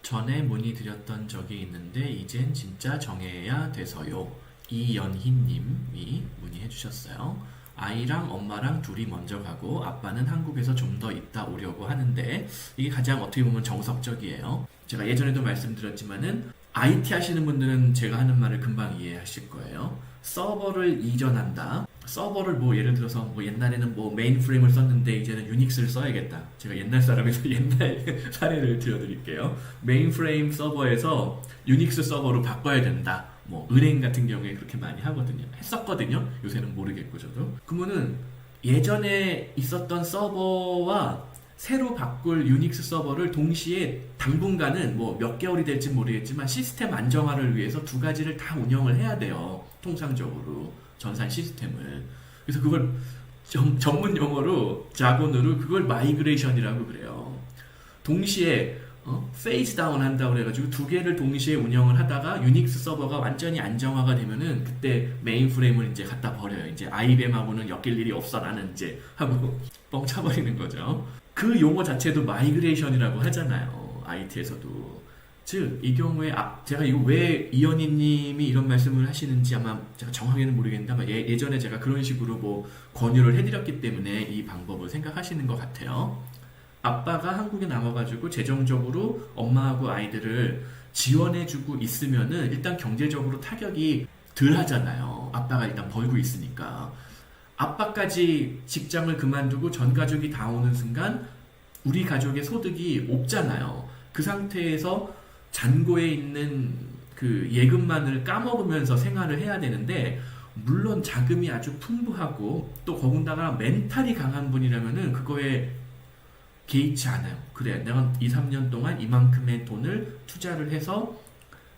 전에 문의드렸던 적이 있는데 이젠 진짜 정해야 돼서요. 이연희님이 문의해 주셨어요. 아이랑 엄마랑 둘이 먼저 가고 아빠는 한국에서 좀 더 있다 오려고 하는데 이게 가장 어떻게 보면 정석적이에요. 제가 예전에도 말씀드렸지만은 IT 하시는 분들은 제가 하는 말을 금방 이해하실 거예요. 서버를 이전한다. 서버를 뭐 예를 들어서 뭐 옛날에는 뭐 메인프레임을 썼는데 이제는 유닉스를 써야겠다. 제가 옛날 사람에서 옛날 사례를 들려드릴게요. 메인프레임 서버에서 유닉스 서버로 바꿔야 된다. 뭐 은행 같은 경우에 그렇게 많이 하거든요. 했었거든요. 요새는 모르겠고 저도. 그러면은 예전에 있었던 서버와 새로 바꿀 유닉스 서버를 동시에 당분간은 뭐 몇 개월이 될지 모르겠지만 시스템 안정화를 위해서 두 가지를 다 운영을 해야 돼요. 통상적으로 전산 시스템을. 그래서 그걸 전문 용어로 자본으로 그걸 마이그레이션이라고 그래요. 동시에 페이즈 다운 한다고 그래가지고 두 개를 동시에 운영을 하다가 유닉스 서버가 완전히 안정화가 되면은 그때 메인프레임을 이제 갖다 버려요. 이제 아이뱀하고는 엮일 일이 없어 나는 이제 하고 뻥 차버리는 거죠. 그 용어 자체도 마이그레이션이라고 하잖아요. IT에서도. 즉, 이 경우에, 제가 이거 왜 이현희 님이 이런 말씀을 하시는지 아마 제가 정확히는 모르겠는데 아마 예전에 제가 그런 식으로 뭐 권유를 해드렸기 때문에 이 방법을 생각하시는 것 같아요. 아빠가 한국에 남아가지고 재정적으로 엄마하고 아이들을 지원해주고 있으면은 일단 경제적으로 타격이 덜 하잖아요. 아빠가 일단 벌고 있으니까. 아빠까지 직장을 그만두고 전 가족이 다 오는 순간 우리 가족의 소득이 없잖아요. 그 상태에서 잔고에 있는 그 예금만을 까먹으면서 생활을 해야 되는데 물론 자금이 아주 풍부하고 또 거기다가 멘탈이 강한 분이라면은 그거에 개의치 않아요. 그래, 내가 2, 3년 동안 이만큼의 돈을 투자를 해서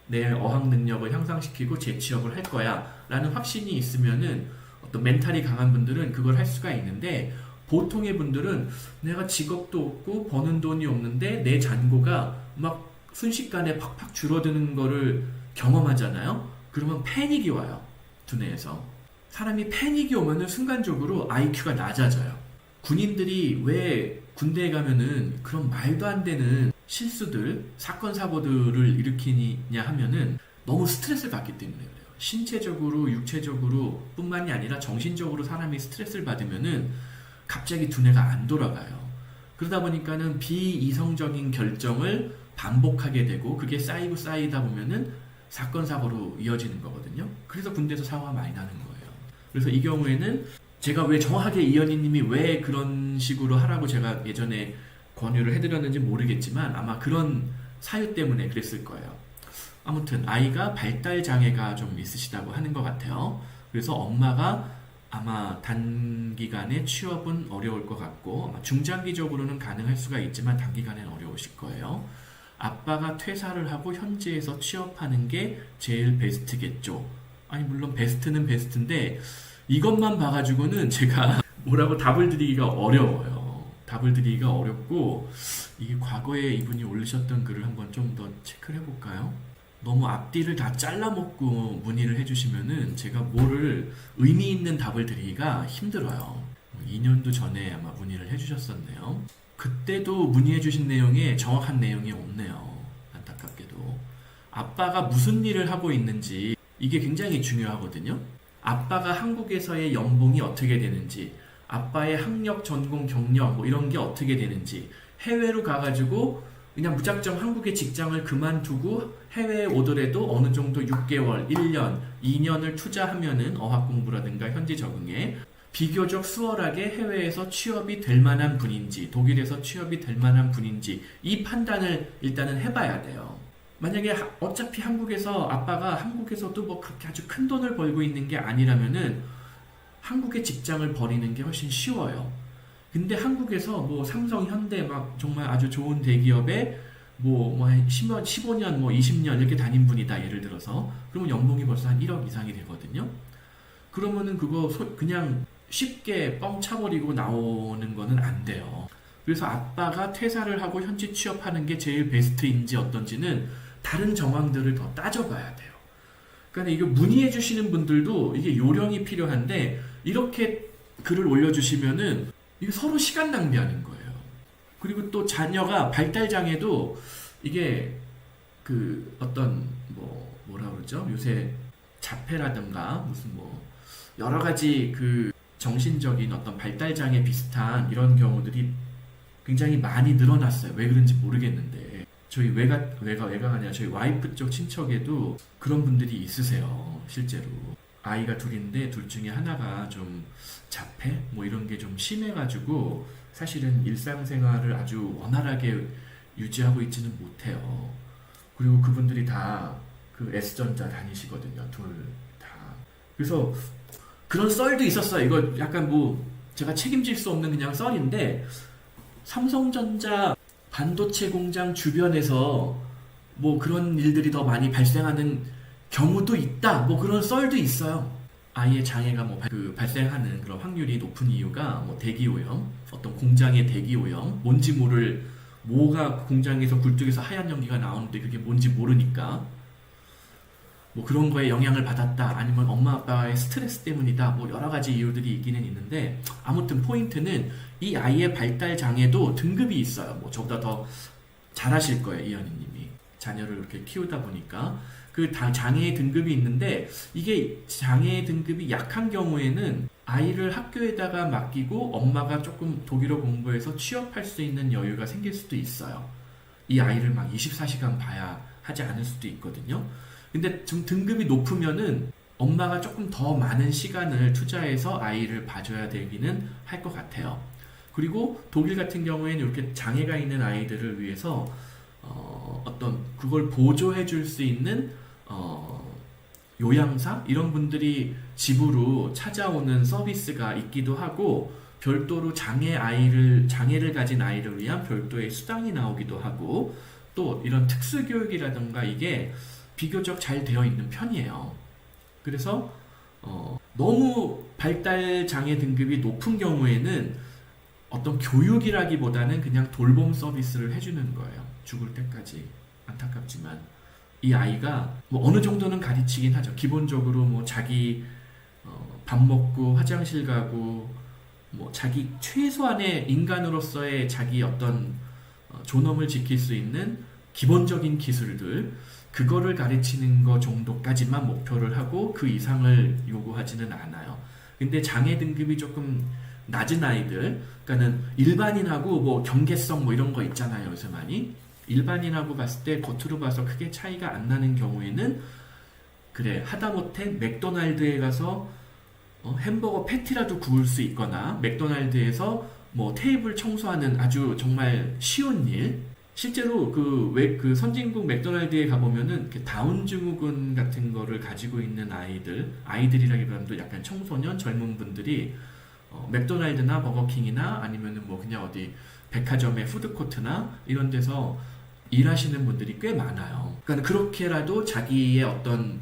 내 어학 능력을 향상시키고 재취업을 할 거야 라는 확신이 있으면은 어떤 멘탈이 강한 분들은 그걸 할 수가 있는데 보통의 분들은 내가 직업도 없고 버는 돈이 없는데 내 잔고가 막 순식간에 팍팍 줄어드는 거를 경험하잖아요. 그러면 패닉이 와요. 두뇌에서. 사람이 패닉이 오면은 순간적으로 IQ가 낮아져요. 군인들이 왜 군대에 가면은 그런 말도 안 되는 실수들, 사건, 사고들을 일으키냐 하면은 너무 스트레스를 받기 때문에 그래요. 신체적으로, 육체적으로 뿐만이 아니라 정신적으로 사람이 스트레스를 받으면은 갑자기 두뇌가 안 돌아가요. 그러다 보니까는 비이성적인 결정을 반복하게 되고 그게 쌓이고 쌓이다 보면은 사건, 사고로 이어지는 거거든요. 그래서 군대에서 사고가 많이 나는 거예요. 그래서 이 경우에는 제가 왜 정확하게 이현희 님이 왜 그런 식으로 하라고 제가 예전에 권유를 해드렸는지 모르겠지만 아마 그런 사유 때문에 그랬을 거예요. 아무튼 아이가 발달 장애가 좀 있으시다고 하는 것 같아요. 그래서 엄마가 아마 단기간에 취업은 어려울 것 같고 아마 중장기적으로는 가능할 수가 있지만 단기간에는 어려우실 거예요. 아빠가 퇴사를 하고 현지에서 취업하는 게 제일 베스트겠죠. 아니 물론 베스트는 베스트인데 이것만 봐가지고는 제가 뭐라고 답을 드리기가 어려워요. 답을 드리기가 어렵고 이게 과거에 이분이 올리셨던 글을 한번 좀 더 체크를 해볼까요? 너무 앞뒤를 다 잘라먹고 문의를 해주시면은 제가 뭐를 의미 있는 답을 드리기가 힘들어요. 2년도 전에 아마 문의를 해주셨었네요. 그때도 문의해주신 내용에 정확한 내용이 없네요. 안타깝게도. 아빠가 무슨 일을 하고 있는지 이게 굉장히 중요하거든요. 아빠가 한국에서의 연봉이 어떻게 되는지, 아빠의 학력, 전공, 경력 뭐 이런 게 어떻게 되는지, 해외로 가가지고 그냥 무작정 한국의 직장을 그만두고 해외에 오더라도 어느 정도 6개월, 1년, 2년을 투자하면은 어학 공부라든가 현지 적응에 비교적 수월하게 해외에서 취업이 될 만한 분인지, 독일에서 취업이 될 만한 분인지 이 판단을 일단은 해봐야 돼요. 만약에 어차피 한국에서 아빠가 한국에서도 뭐 그렇게 아주 큰 돈을 벌고 있는 게 아니라면은 한국의 직장을 버리는 게 훨씬 쉬워요. 근데 한국에서 뭐 삼성, 현대 막 정말 아주 좋은 대기업에 한 15년, 뭐 20년 이렇게 다닌 분이다 예를 들어서 그러면 연봉이 벌써 한 1억 이상이 되거든요. 그러면은 그거 그냥 쉽게 뻥 차버리고 나오는 거는 안 돼요. 그래서 아빠가 퇴사를 하고 현지 취업하는 게 제일 베스트인지 어떤지는 다른 정황들을 더 따져봐야 돼요. 그러니까 이거 문의해 주시는 분들도 이게 요령이 필요한데 이렇게 글을 올려주시면은 이게 서로 시간 낭비하는 거예요. 그리고 또 자녀가 발달장애도 이게 그 어떤 뭐라 그러죠? 요새 자폐라든가 무슨 뭐 여러 가지 그 정신적인 어떤 발달 장애 비슷한 이런 경우들이 굉장히 많이 늘어났어요. 왜 그런지 모르겠는데 저희 외가가 아니라 저희 와이프 쪽 친척에도 그런 분들이 있으세요. 실제로 아이가 둘인데 둘 중에 하나가 좀 자폐 뭐 이런 게 좀 심해가지고 사실은 일상생활을 아주 원활하게 유지하고 있지는 못해요. 그리고 그분들이 다 그 S전자 다니시거든요. 둘 다. 그래서 그런 썰도 있었어요. 이거 약간 뭐 제가 책임질 수 없는 그냥 썰인데 삼성전자 반도체 공장 주변에서 뭐 그런 일들이 더 많이 발생하는 경우도 있다. 뭐 그런 썰도 있어요. 아이의 장애가 뭐 발생하는 그런 확률이 높은 이유가 뭐 대기오염, 어떤 공장의 대기오염, 뭔지 모를 뭐가 공장에서 굴뚝에서 하얀 연기가 나오는데 그게 뭔지 모르니까 뭐 그런 거에 영향을 받았다. 아니면 엄마 아빠의 스트레스 때문이다. 뭐 여러 가지 이유들이 있기는 있는데 아무튼 포인트는 이 아이의 발달 장애도 등급이 있어요. 뭐 저보다 더 잘하실 거예요, 이현희님이. 자녀를 이렇게 키우다 보니까 그 장애의 등급이 있는데 이게 장애의 등급이 약한 경우에는 아이를 학교에다가 맡기고 엄마가 조금 독일어 공부해서 취업할 수 있는 여유가 생길 수도 있어요. 이 아이를 막 24시간 봐야 하지 않을 수도 있거든요. 근데 좀 등급이 높으면은 엄마가 조금 더 많은 시간을 투자해서 아이를 봐줘야 되기는 할 것 같아요. 그리고 독일 같은 경우에는 이렇게 장애가 있는 아이들을 위해서 어떤 그걸 보조해 줄 수 있는 요양사 이런 분들이 집으로 찾아오는 서비스가 있기도 하고 별도로 장애를 가진 아이를 위한 별도의 수당이 나오기도 하고 또 이런 특수교육이라든가 이게 비교적 잘 되어 있는 편이에요. 그래서 너무 발달 장애 등급이 높은 경우에는 어떤 교육이라기보다는 그냥 돌봄 서비스를 해주는 거예요. 죽을 때까지. 안타깝지만 이 아이가 뭐 어느 정도는 가르치긴 하죠. 기본적으로 뭐 자기 밥 먹고 화장실 가고 뭐 자기 최소한의 인간으로서의 자기 어떤 존엄을 지킬 수 있는 기본적인 기술들 그거를 가르치는 거 정도까지만 목표를 하고 그 이상을 요구하지는 않아요. 근데 장애 등급이 조금 낮은 아이들, 그러니까는 일반인하고 뭐 경계성 뭐 이런 거 있잖아요, 요새 많이. 일반인하고 봤을 때 겉으로 봐서 크게 차이가 안 나는 경우에는 그래 하다못해 맥도날드에 가서 햄버거 패티라도 구울 수 있거나 맥도날드에서 뭐 테이블 청소하는 아주 정말 쉬운 일 실제로 그 선진국 맥도날드에 가보면은 다운 증후군 같은 거를 가지고 있는 아이들이라기보다도 약간 청소년 젊은 분들이 맥도날드나 버거킹이나 아니면은 뭐 그냥 어디 백화점의 푸드코트나 이런 데서 일하시는 분들이 꽤 많아요. 그러니까 그렇게라도 자기의 어떤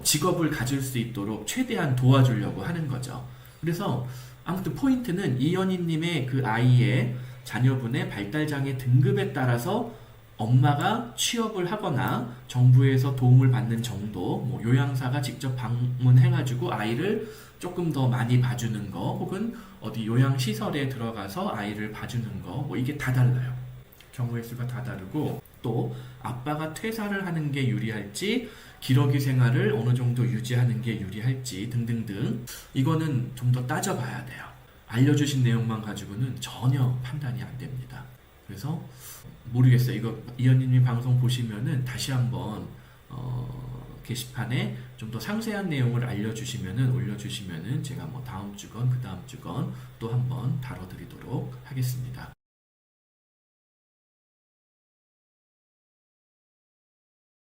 직업을 가질 수 있도록 최대한 도와주려고 하는 거죠. 그래서 아무튼 포인트는 이현희님의 그 아이의 자녀분의 발달장애 등급에 따라서 엄마가 취업을 하거나 정부에서 도움을 받는 정도, 뭐 요양사가 직접 방문해가지고 아이를 조금 더 많이 봐주는 거, 혹은 어디 요양시설에 들어가서 아이를 봐주는 거, 뭐 이게 다 달라요. 경우의 수가 다 다르고, 또 아빠가 퇴사를 하는 게 유리할지, 기러기 생활을 어느 정도 유지하는 게 유리할지 등등등, 이거는 좀 더 따져봐야 돼요. 알려주신 내용만 가지고는 전혀 판단이 안 됩니다. 그래서 모르겠어요. 이거 이현희님 방송 보시면은 다시 한번 게시판에 좀 더 상세한 내용을 알려주시면은 올려주시면은 제가 뭐 다음 주건 그 다음 주건 또 한번 다뤄드리도록 하겠습니다.